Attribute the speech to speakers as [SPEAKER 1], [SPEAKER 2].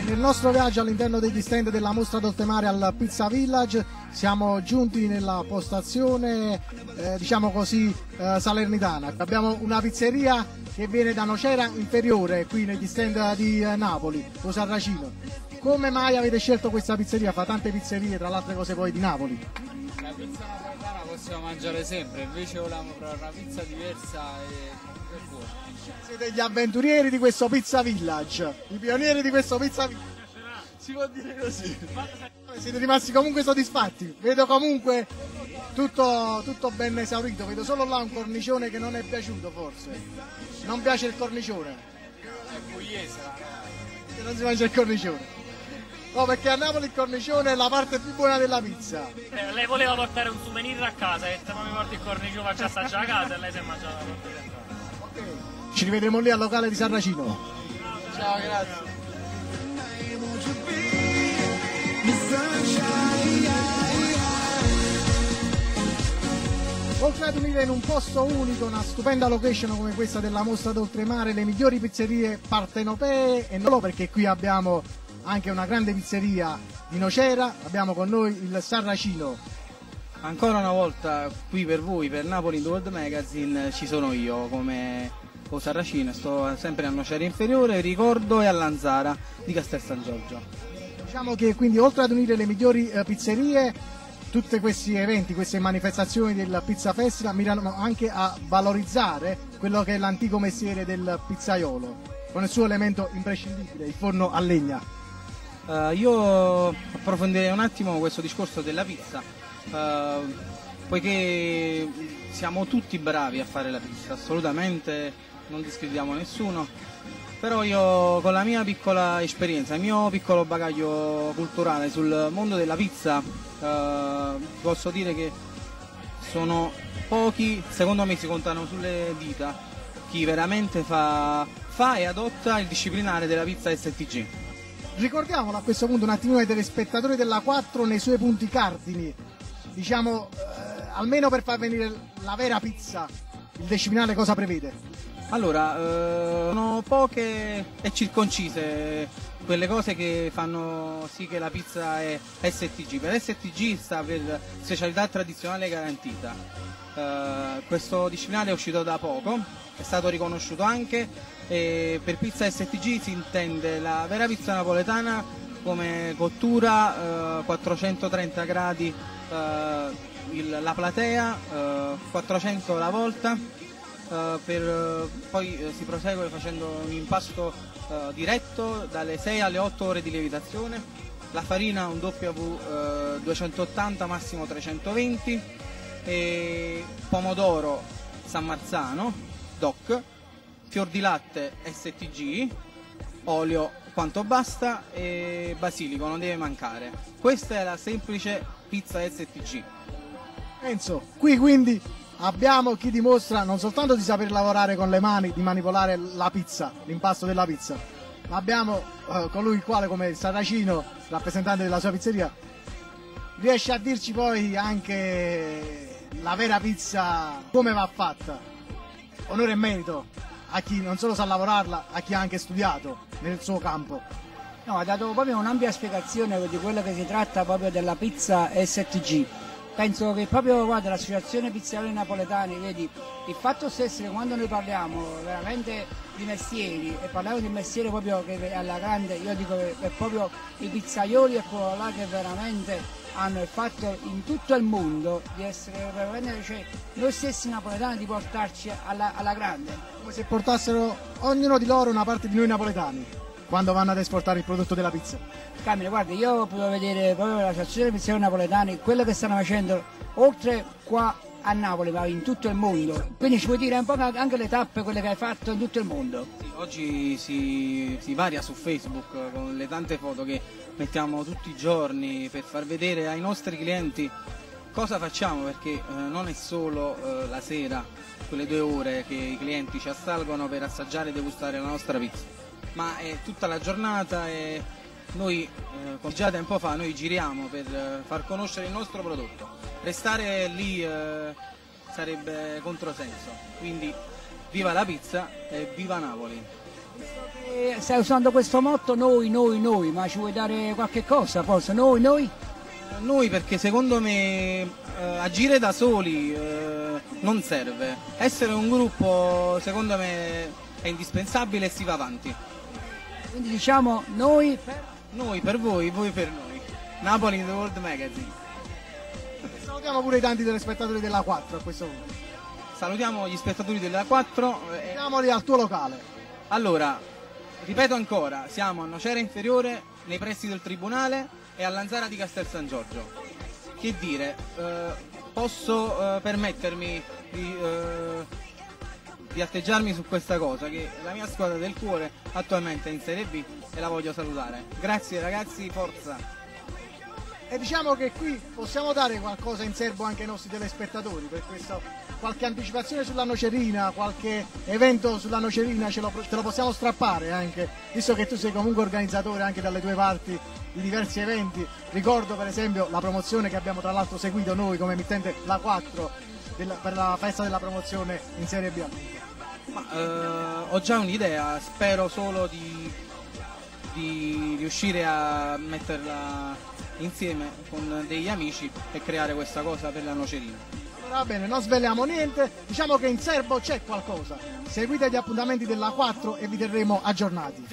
[SPEAKER 1] Nel nostro viaggio all'interno degli stand della mostra d'oltremare al Pizza Village siamo giunti nella postazione, diciamo così, salernitana. Abbiamo una pizzeria che viene da Nocera Inferiore, qui negli stand di Napoli, o Sarracino. Come mai avete scelto questa pizzeria? Fa tante pizzerie, tra le altre cose poi di Napoli.
[SPEAKER 2] La pizza napoletana possiamo mangiare sempre, invece volevamo provare una pizza diversa e comunque buona.
[SPEAKER 1] Siete gli avventurieri di questo Pizza Village, i pionieri di questo Pizza Village. Si può dire così. Siete rimasti comunque soddisfatti? Vedo comunque tutto ben esaurito, vedo solo là un cornicione che non è piaciuto forse. Non piace il cornicione?
[SPEAKER 2] È pugliese.
[SPEAKER 1] Che non si mangia il cornicione. No, perché a Napoli il cornicione è la parte più buona della pizza.
[SPEAKER 3] Lei voleva portare un souvenir a casa e se non mi porti il cornicione faccio assaggiare a casa e lei si è mangiata la porta di casa.
[SPEAKER 1] Ok. Ci rivedremo lì al locale di Sarracino.
[SPEAKER 2] Ciao, grazie.
[SPEAKER 1] Oltre ad unire in un posto unico una stupenda location come questa della mostra d'oltremare le migliori pizzerie partenopee, e non solo, perché qui abbiamo anche una grande pizzeria di Nocera, abbiamo con noi il Sarracino.
[SPEAKER 4] Ancora una volta qui per voi, per Napoli in the World Magazine, ci sono io come Sarracino, sto sempre a Nocera Inferiore, Ricordo e a Lanzara di Castel San Giorgio.
[SPEAKER 1] Diciamo che quindi oltre ad unire le migliori pizzerie, tutti questi eventi, queste manifestazioni del Pizza Festival mirano anche a valorizzare quello che è l'antico mestiere del pizzaiolo, con il suo elemento imprescindibile, il forno a legna.
[SPEAKER 4] Io approfondirei un attimo questo discorso della pizza, poiché siamo tutti bravi a fare la pizza, assolutamente non discriminiamo nessuno, però io con la mia piccola esperienza, il mio piccolo bagaglio culturale sul mondo della pizza, posso dire che sono pochi, secondo me si contano sulle dita, chi veramente fa e adotta il disciplinare della pizza STG.
[SPEAKER 1] Ricordiamolo a questo punto un attimino ai telespettatori della 4 nei suoi punti cardini, diciamo almeno per far venire la vera pizza, il disciplinare cosa prevede?
[SPEAKER 4] Allora, sono poche e circoncise quelle cose che fanno sì che la pizza è STG. Per STG sta per specialità tradizionale garantita. Questo disciplinare è uscito da poco, è stato riconosciuto anche, e per pizza STG si intende la vera pizza napoletana come cottura 430 gradi la platea, 400 la volta, poi si prosegue facendo un impasto diretto dalle 6 alle 8 ore di lievitazione, la farina un W 280 massimo 320, e pomodoro San Marzano DOC, fior di latte STG, olio quanto basta e basilico non deve mancare. Questa è la semplice pizza STG.
[SPEAKER 1] Enzo, qui quindi abbiamo chi dimostra non soltanto di saper lavorare con le mani, di manipolare la pizza, l'impasto della pizza, ma abbiamo colui il quale, come il Sarracino, rappresentante della sua pizzeria, riesce a dirci poi anche la vera pizza come va fatta. Onore e merito a chi non solo sa lavorarla, a chi ha anche studiato nel suo campo.
[SPEAKER 5] No, ha dato proprio un'ampia spiegazione di quello che si tratta proprio della pizza STG. Penso che proprio, guarda, l'associazione pizzaioli napoletani, vedi, il fatto stesso che quando noi parliamo veramente di mestieri e parliamo di mestiere proprio che alla grande, io dico che è proprio i pizzaioli è quello là che veramente hanno il fatto in tutto il mondo di essere veramente, cioè, noi stessi napoletani di portarci alla grande.
[SPEAKER 1] Come se portassero ognuno di loro una parte di noi napoletani quando vanno ad esportare il prodotto della pizza.
[SPEAKER 5] Camille, guarda, io potevo vedere proprio l'associazione pizzaioli napoletani, quello che stanno facendo oltre qua a Napoli, ma in tutto il mondo. Quindi ci puoi dire un po' anche le tappe, quelle che hai fatto in tutto il mondo?
[SPEAKER 4] Sì, oggi si varia su Facebook con le tante foto che mettiamo tutti i giorni per far vedere ai nostri clienti cosa facciamo, perché non è solo la sera, quelle 2 ore che i clienti ci assalgono per assaggiare e degustare la nostra pizza, ma è tutta la giornata e noi, come già tempo fa, noi giriamo per far conoscere il nostro prodotto. Restare lì sarebbe controsenso, quindi viva la pizza e viva Napoli!
[SPEAKER 5] stai usando questo motto noi, ma ci vuoi dare qualche cosa forse? Noi?
[SPEAKER 4] Noi perché secondo me agire da soli non serve. Essere un gruppo secondo me è indispensabile e si va avanti.
[SPEAKER 5] Quindi diciamo noi
[SPEAKER 4] Per voi per noi. Napoli The World Magazine.
[SPEAKER 1] Salutiamo pure i tanti telespettatori della 4 a questo punto.
[SPEAKER 4] Salutiamo gli spettatori della 4.
[SPEAKER 1] Andiamoli al tuo locale.
[SPEAKER 4] Allora, ripeto ancora, siamo a Nocera Inferiore, nei pressi del Tribunale e a Lanzara di Castel San Giorgio. Che dire, posso permettermi di atteggiarmi su questa cosa, che la mia squadra del cuore attualmente è in Serie B e la voglio salutare. Grazie ragazzi, forza!
[SPEAKER 1] E diciamo che qui possiamo dare qualcosa in serbo anche ai nostri telespettatori, per questo qualche anticipazione sulla Nocerina, qualche evento sulla Nocerina te lo possiamo strappare anche, visto che tu sei comunque organizzatore anche dalle tue parti di diversi eventi. Ricordo per esempio la promozione che abbiamo tra l'altro seguito noi come emittente la 4 per la festa della promozione in Serie B.
[SPEAKER 4] Ho già un'idea, spero solo di riuscire a metterla insieme con degli amici e creare questa cosa per la Nocerina.
[SPEAKER 1] Va bene, non sveliamo niente, diciamo che in serbo c'è qualcosa. Seguite gli appuntamenti della 4 e vi terremo aggiornati.